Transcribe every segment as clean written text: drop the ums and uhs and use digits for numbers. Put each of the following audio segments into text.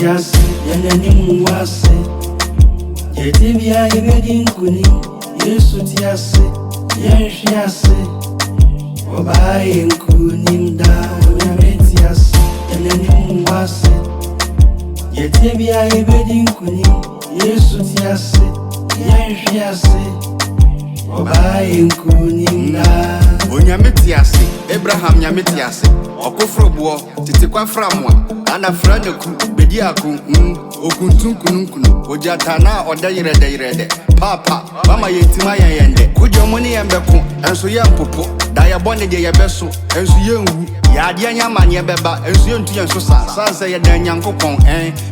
tiase, yanani muwase. Yetibia ibedi nkuni, Yesu tiase, yanshiyase. Obaye nkuni mda, Onyame tiase, yanani muwase. Yetibia ibedi nkuni, Yesu tiase, yanshiyase. Obaye nkuni mda. Onyame tiase, Abraham nyame tiase. Okofrobo, titikwa framwa. Ana frane ku, bedi aku, okuntun kununkunu. Ojatana oda yirede. Papa, mama yetima yende. Kujo moni yembeku, enso yempopo. Daya bone je yebeso, enso yenwu. Ya adia nyama nyebeba, enso yentu yenso sa. Sanse yede nyankopon,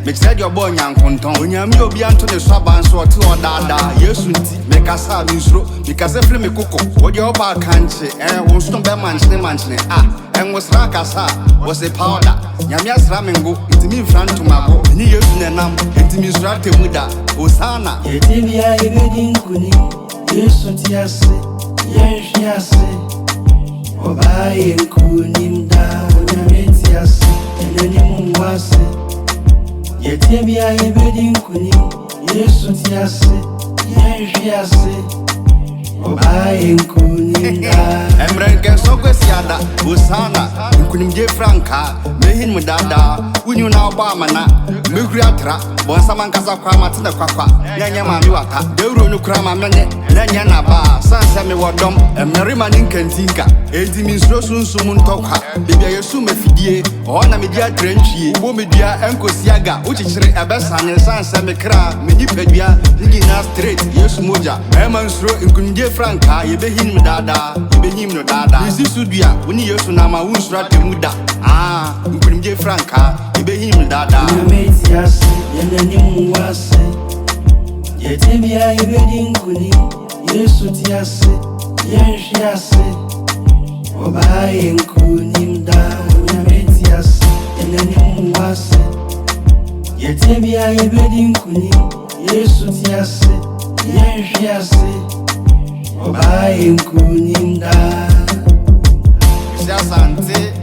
mekse dio bo nyankonton. Onyame obi anto ne swaba nso oti odada. Yesu nti, mekasa misro, mikase fri mekoko. Oje oba kanche, wonso be manchine. Enwosra kasa, wose powder. Nyame asra mengo, intimi mfranto mago. Ni Yesu nenam, intimi sra temuda. Osana. Yetibia ibedi nkuni, Yesu tiase, yanshiyase. Obaye nkuni mda, Onyame tiase, yanani muwase. Yetibia ibedi nkuni, Yesu tiase, yanshiyase. Obaye nkuni mda. Emrenke so Kwesi ada, Osana. Nkunim je franka, mehin mudada. Unyu na obama na, mehuri atra. Bonsa mankasa kwa matina kwakwa. Nyenye mami waka, deuro nukura mamene. Nenye na ba, sanse me wadom. Emerima ninkentinka, enti minsro sunsumu ntokwa. Bibia Yesu mefidie, ona media drenchie. Ubo media enko siaga, uchichire ebesane. Sanse me kra, menipedua, nigina straight. Yesu moja, ema nsro nkunimje franka. Yebehim no dada. Nisi sudia, uni Yesu nama unsra temuda. Nkunimje franka, yebehim dada. Onyame tiase, yanani muwase. Yetibia ibedi nkuni, Yesu tiase, yanshiyase. Obaye nkuni mda, Onyame tiase, yanani muwase. Yetibia ibedi nkuni, Yesu tiase, yanshiyase. Obaye nkuni mda. Kwesi Asante.